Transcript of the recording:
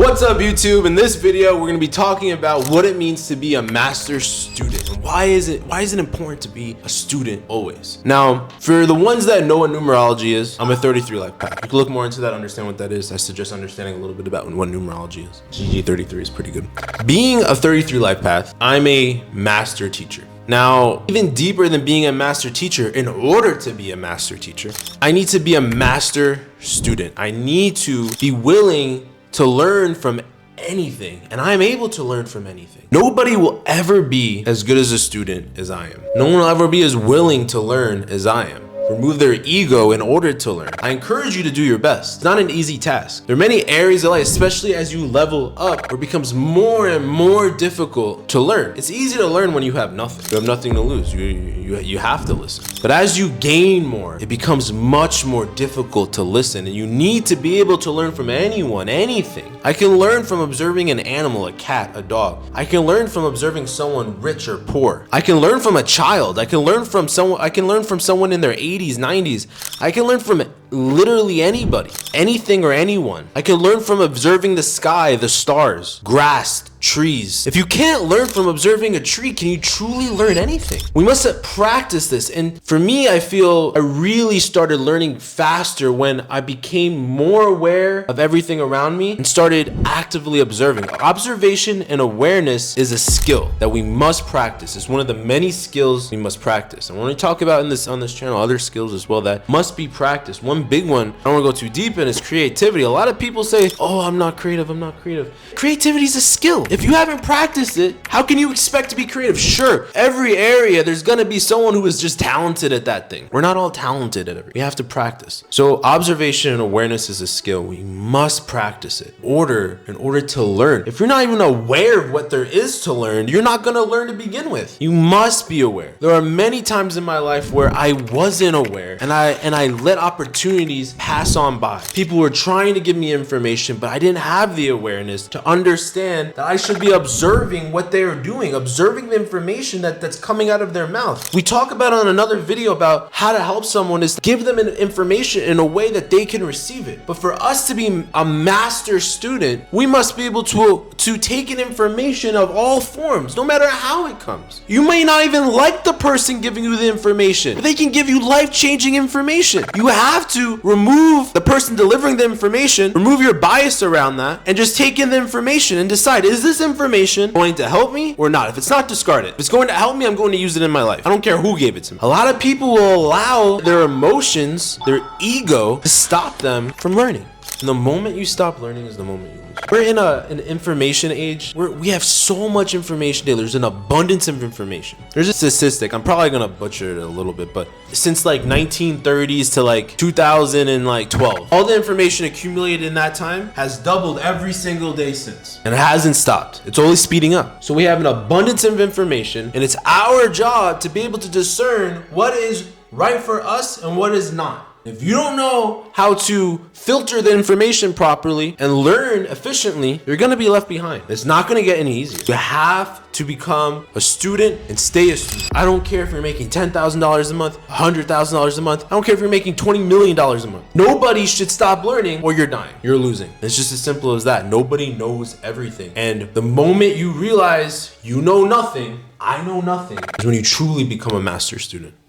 What's up, YouTube? In this video, we're going to be talking about what it means to be a master student and why is it important to be a student always. Now, for the ones that know what numerology is, I'm a 33 life path. You can look more into that, understand what that is. I suggest understanding a little bit about what numerology is. GG33 is pretty good. Being a 33 life path, I'm a master teacher. Now, even deeper than being a master teacher, in order to be a master teacher, I need to be a master student. I need to be willing to learn from anything, and I am able to learn from anything. Nobody will ever be as good as a student as I am. No one will ever be as willing to learn as I am. Remove their ego in order to learn. I encourage you to do your best. It's not an easy task. There are many areas of life, especially as you level up, where it becomes more and more difficult to learn. It's easy to learn when you have nothing. You have nothing to lose. You have to listen. But as you gain more, it becomes much more difficult to listen, and you need to be able to learn from anyone, anything. I can learn from observing an animal, a cat, a dog. I can learn from observing someone rich or poor. I can learn from a child. I can learn from someone in their 80s, 90s. I can learn from literally anybody, anything or anyone. I can learn from observing the sky, the stars, grass, trees. If you can't learn from observing a tree, can you truly learn anything? We must practice this. And for me, I feel I really started learning faster when I became more aware of everything around me and started actively observing. Observation and awareness is a skill that we must practice. It's one of the many skills we must practice. And when we talk about on this channel, other skills as well that must be practiced. One big one, I don't want to go too deep in, is creativity. A lot of people say, oh, I'm not creative. Creativity is a skill. If you haven't practiced it, how can you expect to be creative? Sure, every area, there's gonna be someone who is just talented at that thing. We're not all talented at everything. We have to practice. So observation and awareness is a skill. We must practice it in order to learn. If you're not even aware of what there is to learn, you're not gonna learn to begin with. You must be aware. There are many times in my life where I wasn't aware and I let opportunities pass on by. People were trying to give me information, but I didn't have the awareness to understand that I should be observing what they are doing, observing the information that's coming out of their mouth. We talk about on another video about how to help someone is to give them information in a way that they can receive it. But for us to be a master student, we must be able to take in information of all forms, no matter how it comes. You may not even like the person giving you the information, but they can give you life-changing information. You have to remove the person delivering the information, remove your bias around that, and just take in the information and decide, is this information going to help me or not? If it's not, discard it. If it's going to help me, I'm going to use it in my life. I don't care who gave it to me. A lot of people will allow their emotions, their ego, to stop them from learning. And the moment you stop learning is the moment you lose. We're in an information age where we have so much information daily. There's an abundance of information. There's a statistic, I'm probably gonna butcher it a little bit, but since like 1930s to like 2012, all the information accumulated in that time has doubled every single day since. And it hasn't stopped. It's only speeding up. So we have an abundance of information, and it's our job to be able to discern what is right for us and what is not. If you don't know how to filter the information properly and learn efficiently, you're gonna be left behind. It's not gonna get any easier. You have to become a student and stay a student. I don't care if you're making $10,000 a month, $100,000 a month. I don't care if you're making $20 million a month. Nobody should stop learning or you're dying. You're losing. It's just as simple as that. Nobody knows everything. And the moment you realize you know nothing, I know nothing, is when you truly become a master student.